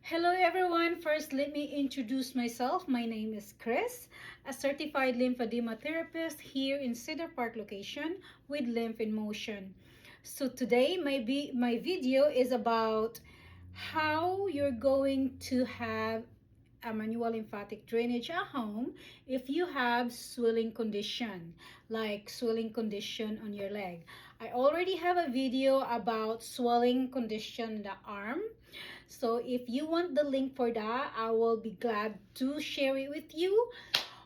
Hello everyone. First, let me introduce myself. My name is Chris, a certified lymphedema therapist here in Cedar Park location with Lymph in Motion. So today my video is about how you're going to have a manual lymphatic drainage at home if you have swelling condition, like swelling condition on your leg. I already have a video about swelling condition in the arm. So if you want the link for that, I will be glad to share it with you.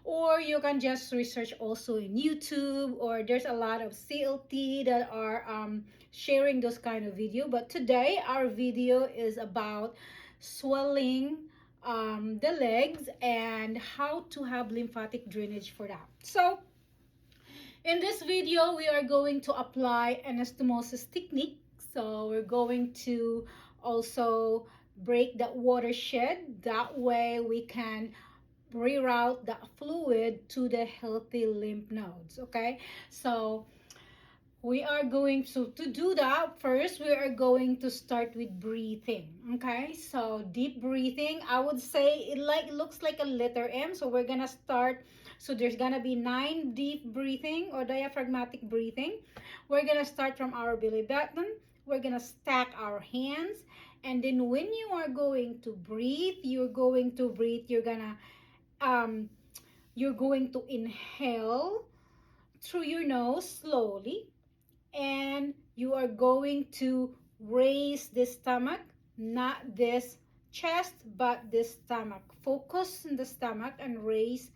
Or you can just research also in YouTube, or there's a lot of CLT that are sharing those kind of video. But today our video is about swelling the legs and how to have lymphatic drainage for that. So in this video, we are going to apply anastomosis technique. So we're going to also break that watershed. That way we can reroute that fluid to the healthy lymph nodes. Okay, so we are going to do that. First we are going to start with breathing. Okay, so deep breathing, I would say it looks like a letter M, so we're gonna start. So there's gonna be 9 deep breathing or diaphragmatic breathing. We're gonna start from our belly button. We're gonna stack our hands, and then when you are going to breathe, um you're going to inhale through your nose slowly, and you are going to raise the stomach, not this chest but this stomach. Focus on the stomach and raise.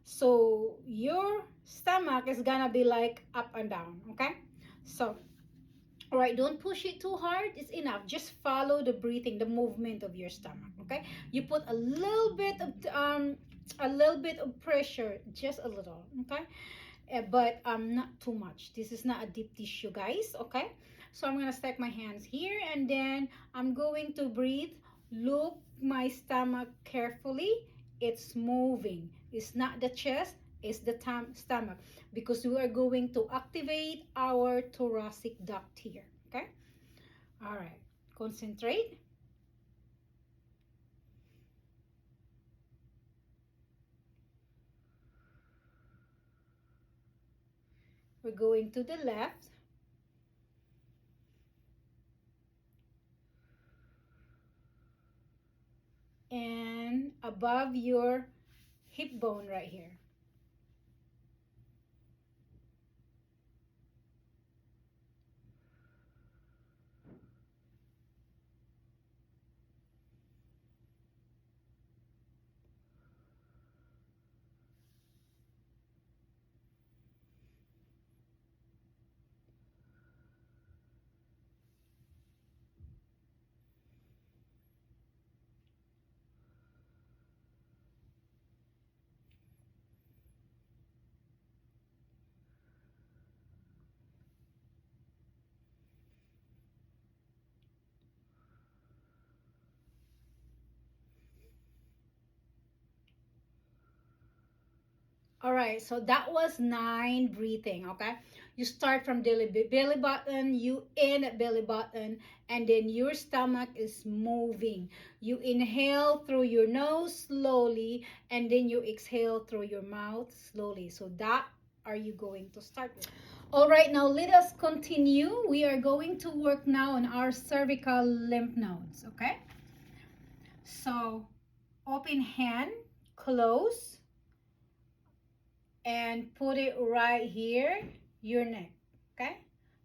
So your stomach is gonna be like up and down. Okay, so all right, don't push it too hard. It's enough. Just follow the breathing, the movement of your stomach. Okay, you put a little bit of pressure, just a little. Okay, but not too much. This is not a deep tissue, guys. Okay, so I'm gonna stack my hands here, and then I'm going to breathe. Look my stomach carefully. It's moving. It's not the chest, it's the stomach, because we are going to activate our thoracic duct here. Okay, all right, concentrate. We're going to the left, and above your hip bone right here. All right, so that was 9 breathing. Okay, you start from belly button, you in at belly button, and then your stomach is moving. You inhale through your nose slowly, and then you exhale through your mouth slowly. So that are you going to start with. All right, now let us continue. We are going to work now on our cervical lymph nodes. Okay, so open hand, close, and put it right here, your neck. Okay,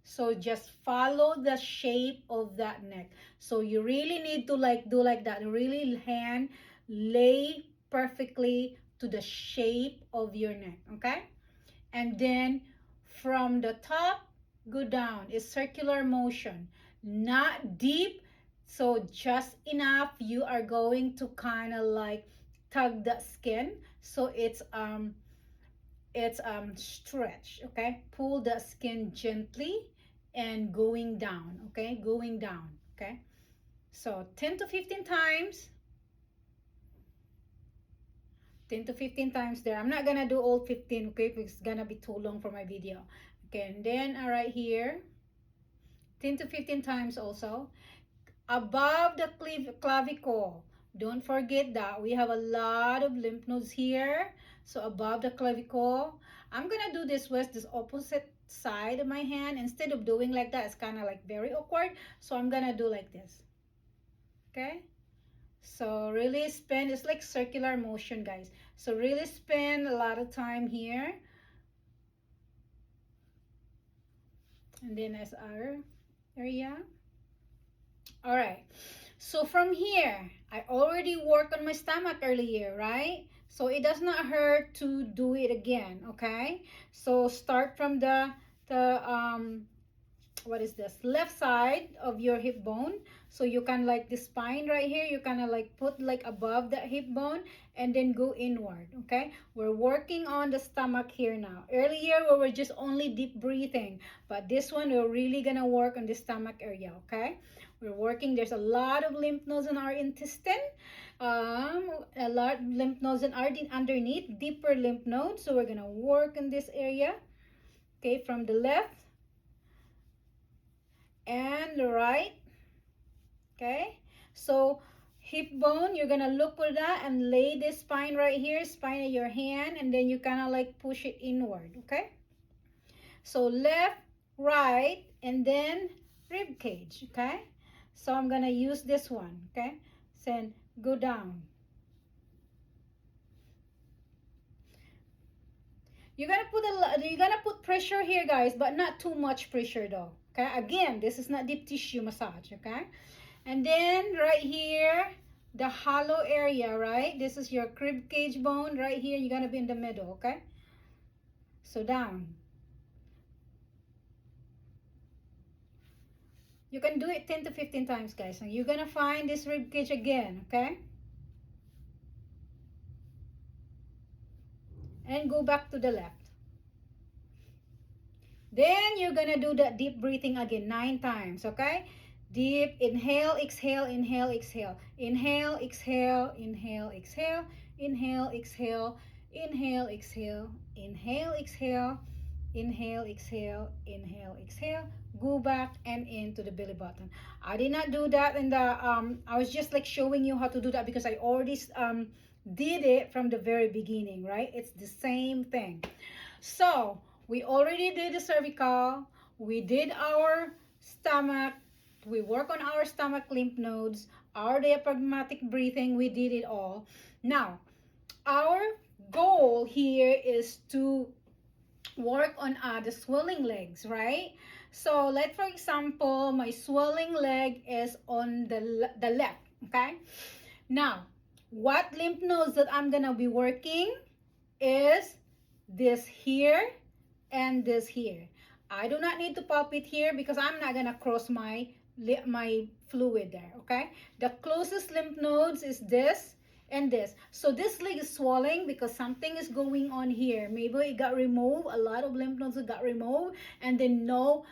so just follow the shape of that neck. So you really need to like do like that, really hand lay perfectly to the shape of your neck. Okay, and then from the top go down. It's circular motion, not deep, so just enough. You are going to kind of like tug the skin, so it's stretch. Okay, pull the skin gently and going down. Okay, going down. Okay, so 10 to 15 times. 10 to 15 times there. I'm not gonna do all 15, okay, because it's gonna be too long for my video. Okay, and then right here 10 to 15 times also. above the clavicle. Don't forget that we have a lot of lymph nodes here. So above the clavicle, I'm gonna do this with this opposite side of my hand. Instead of doing like that, it's kind of like very awkward. So I'm gonna do like this. Okay? So really spend, it's like circular motion, guys. So really spend a lot of time here. And then as our area. All right. So from here, I already worked on my stomach earlier, right? So it does not hurt to do it again, okay? So start from the what is this, left side of your hip bone. So you can like the spine right here, you kind of like put like above the hip bone and then go inward. Okay, we're working on the stomach here now. Earlier we were just only deep breathing, but this one we're really gonna work on the stomach area. Okay, we're working, there's a lot of lymph nodes in our intestine, a lot of lymph nodes in our underneath, deeper lymph nodes. So we're gonna work in this area. Okay, from the left and the right. Okay, so hip bone, you're gonna look for that and lay this spine right here, spine of your hand, and then you kind of like push it inward. Okay, so left, right, and then rib cage. Okay, so I'm gonna use this one. Okay, then go down. You're gonna put pressure here, guys, but not too much pressure though. Okay, again, this is not deep tissue massage. Okay, and then right here, the hollow area, right? This is your rib cage bone right here. You're gonna be in the middle. Okay, so down. You can do it 10 to 15 times, guys, and you're gonna find this rib cage again. Okay, and go back to the left. Then you're gonna do that deep breathing again 9 times. Okay, deep inhale, exhale, inhale, exhale, inhale, exhale, inhale, exhale, inhale, exhale, inhale, exhale, inhale, exhale, inhale, exhale, inhale, exhale. Go back and into the belly button. I did not do that in the I was just like showing you how to do that because I already did it from the very beginning, right? It's the same thing. So we already did the cervical, we did our stomach, we work on our stomach lymph nodes, our diaphragmatic breathing, we did it all. Now, our goal here is to work on the swelling legs, right? So let, for example, my swelling leg is on the left, okay? Now, what lymph nodes that I'm gonna be working is this here and this here. I do not need to pop it here because I'm not gonna cross my fluid there. Okay, the closest lymph nodes is this and this. So this leg is swelling because something is going on here. Maybe it got removed, a lot of lymph nodes got removed, and then no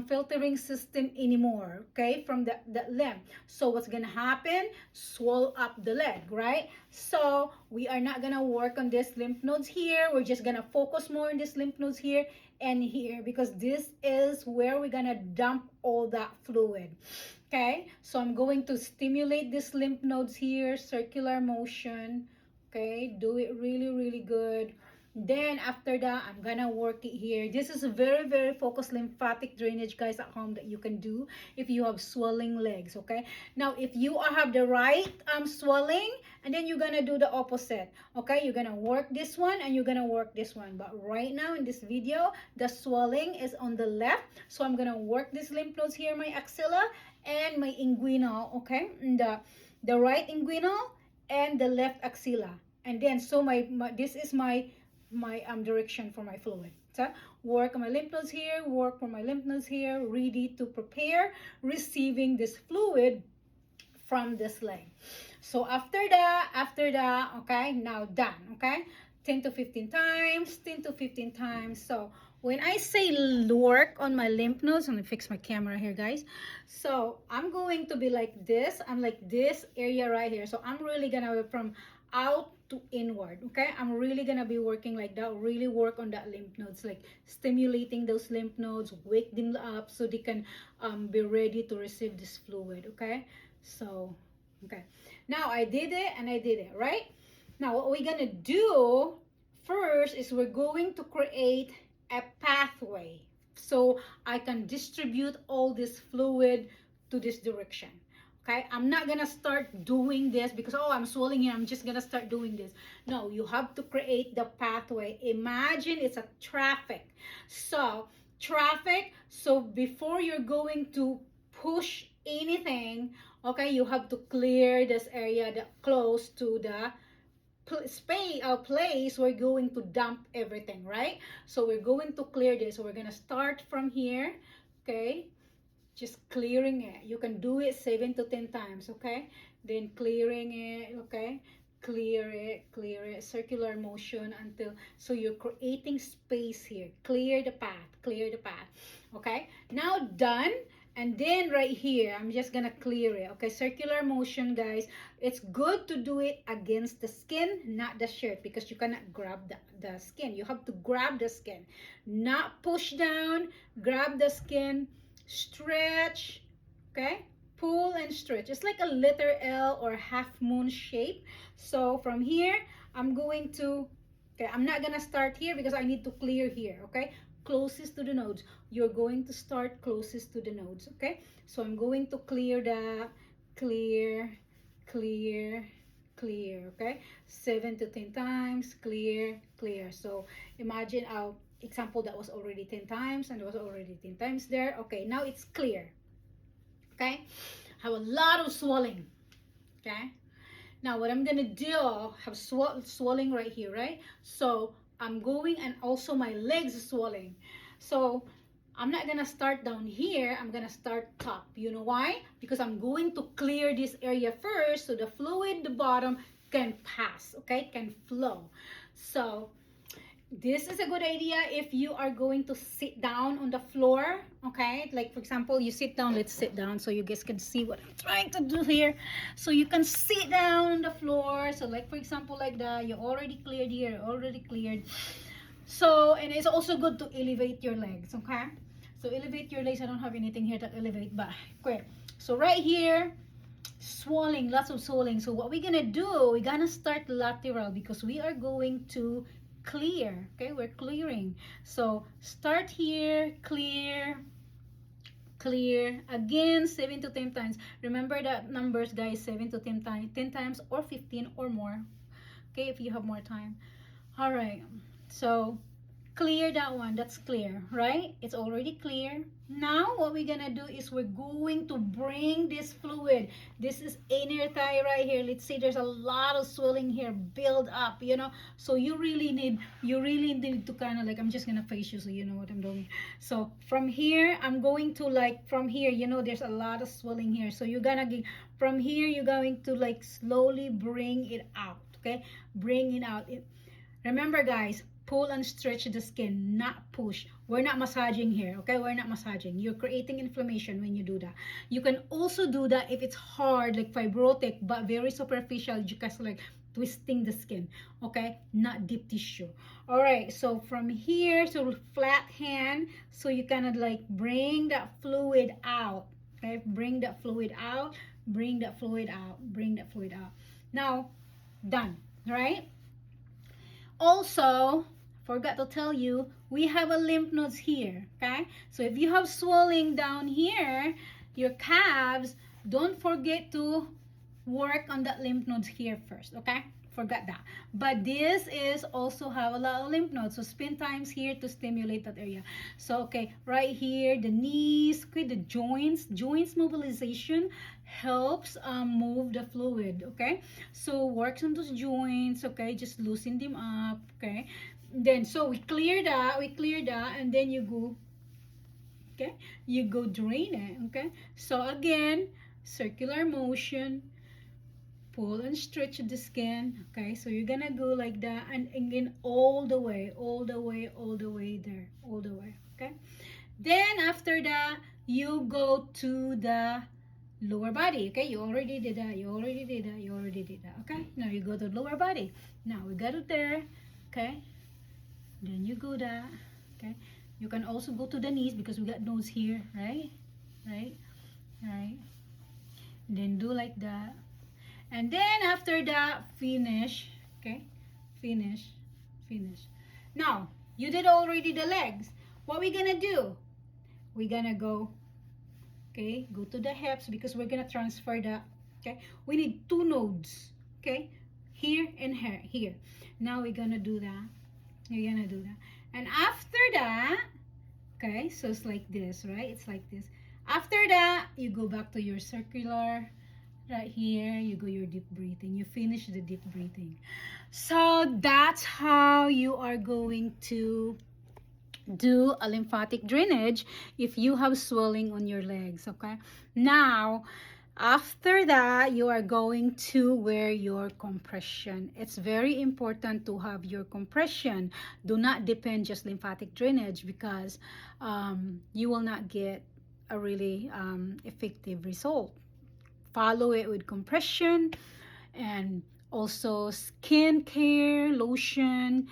filtering system anymore, okay, from that limb. So what's gonna happen? Swell up the leg, right? So we are not gonna work on this lymph nodes here. We're just gonna focus more on this lymph nodes here and here because this is where we're gonna dump all that fluid. Okay, so I'm going to stimulate these lymph nodes here, circular motion. Okay, do it really good. Then after that, I'm gonna work it here. This is a very focused lymphatic drainage, guys, at home that you can do if you have swelling legs. Okay, now if you have the right swelling, and then you're gonna do the opposite. Okay, you're gonna work this one and you're gonna work this one, but right now in this video the swelling is on the left, so I'm gonna work these lymph nodes here, my axilla and my inguinal. Okay, the right inguinal and the left axilla, and then so my this is my direction for my fluid. So work on my lymph nodes here, work for my lymph nodes here, ready to prepare receiving this fluid from this leg. So after that, okay, now done. Okay, 10 to 15 times, 10 to 15 times. So when I say work on my lymph nodes, I'm gonna fix my camera here, guys. So I'm going to be like this. I'm like this area right here. So I'm really gonna from out to inward. Okay, I'm really gonna be working like that, really work on that lymph nodes, like stimulating those lymph nodes, wake them up so they can be ready to receive this fluid. Okay, so okay, now I did it and I did it right. Now what we're gonna do first is we're going to create a pathway so I can distribute all this fluid to this direction. Okay, I'm not gonna start doing this because, oh, I'm swelling here, I'm just gonna start doing this. No, you have to create the pathway. Imagine it's a traffic. So traffic, so before you're going to push anything, okay, you have to clear this area that close to the place we're going to dump everything, right? So we're going to clear this. So we're gonna start from here. Okay, just clearing it. You can do it 7 to 10 times. Okay, then clearing it. Okay, clear it, circular motion until, so you're creating space here. Clear the path, clear the path. Okay, now done. And then right here, I'm just gonna clear it. Okay, circular motion, guys. It's good to do it against the skin, not the shirt, because you cannot grab the skin. You have to grab the skin, not push down. Grab the skin, stretch. Okay, pull and stretch. It's like a letter L or half moon shape. So from here, I'm going to, okay, I'm not gonna start here because I need to clear here. Okay, closest to the nodes, you're going to start closest to the nodes. Okay, so I'm going to clear the clear. Okay, 7 to 10 times, clear. So imagine our example that was already 10 times and it was already 10 times there. Okay, now it's clear. Okay, have a lot of swelling. Okay, now what I'm gonna do, have swelling right here, right? So I'm going, and also my legs swelling. So I'm not gonna start down here, I'm gonna start top. You know why? Because I'm going to clear this area first so the fluid, the bottom, can pass. Okay, can flow. So this is a good idea if you are going to sit down on the floor. Okay, like for example, you sit down. Let's sit down so you guys can see what I'm trying to do here. So you can sit down on the floor. So like for example, like that, you already cleared here, already cleared. So, and it's also good to elevate your legs. Okay, so elevate your legs. I don't have anything here to elevate, but okay. So right here, swelling, lots of swelling. So what we're gonna do, we're gonna start lateral because we are going to clear. Okay, we're clearing. So start here, clear again, 7 to 10 times. Remember that numbers, guys, 7 to 10 times, 10 times or 15 or more. Okay, if you have more time. All right, so clear that one. That's clear, right? It's already clear. Now what we're gonna do is we're going to bring this fluid. This is inner thigh right here. Let's say there's a lot of swelling here, build up, you know. So you really need to kind of like, I'm just gonna face you so you know what I'm doing. So from here, I'm going to like, from here, you know, there's a lot of swelling here. So you're gonna get, from here, you're going to like slowly bring it out. Okay, bring it out. Remember, guys, pull and stretch the skin, not push. We're not massaging here, okay? We're not massaging. You're creating inflammation when you do that. You can also do that if it's hard, like fibrotic, but very superficial, just like twisting the skin, okay? Not deep tissue. All right, so from here, so flat hand, so you kind of like bring that fluid out, okay? Bring that fluid out, bring that fluid out, bring that fluid out. Now, done, right? Also, forgot to tell you, we have a lymph nodes here. Okay, so if you have swelling down here, your calves, don't forget to work on that lymph nodes here first. Okay, forgot that. But this is also have a lot of lymph nodes, so spend times here to stimulate that area. So okay, right here, the knees, okay, the joints mobilization helps move the fluid. Okay, so works on those joints. Okay, just loosen them up. Okay, then so we clear that, and then you go, okay, you go drain it. Okay, so again, circular motion, pull and stretch the skin. Okay, so you're gonna go like that, and again all the way there, all the way. Okay, then after that, you go to the lower body. Okay, you already did that. You already did that. You already did that. Okay, now you go to lower body. Now we got it there. Okay, then you go that. Okay, you can also go to the knees because we got nose here, right? Right, right. Then do like that, and then after that, finish. Okay, finish, finish. Now you did already the legs. What we gonna do? We're gonna go, okay, go to the hips because we're gonna transfer that. Okay, we need two nodes. Okay, here and here. Now we're gonna do that. We're gonna do that, and after that, okay, so it's like this, right? It's like this. After that, you go back to your circular. Right here, you go your deep breathing. You finish the deep breathing. So that's how you are going to do a lymphatic drainage if you have swelling on your legs. Okay, now after that, you are going to wear your compression. It's very important to have your compression. Do not depend just lymphatic drainage because you will not get a really effective result. Follow it with compression and also skin care lotion.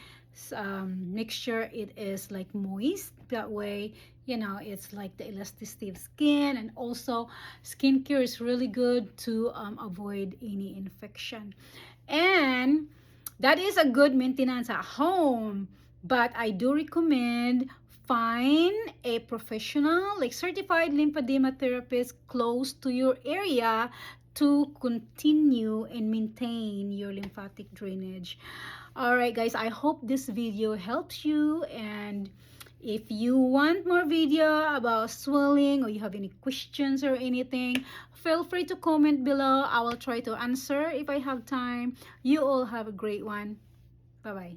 Make sure it is like moist, that way you know it's like the elasticity of skin, and also skincare is really good to avoid any infection, and that is a good maintenance at home. But I do recommend find a professional like certified lymphedema therapist close to your area to continue and maintain your lymphatic drainage. All right, guys, I hope this video helps you, and if you want more video about swelling or you have any questions or anything, feel free to comment below. I will try to answer if I have time. You all have a great one. Bye bye.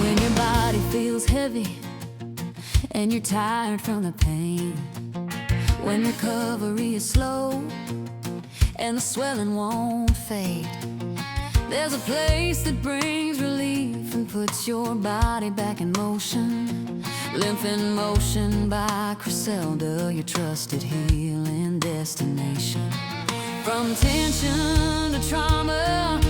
When your body feels heavy and you're tired from the pain, when recovery is slow and the swelling won't fade, there's a place that brings relief and puts your body back in motion. Lymph in Motion by Criselda, your trusted healing destination. From tension to trauma,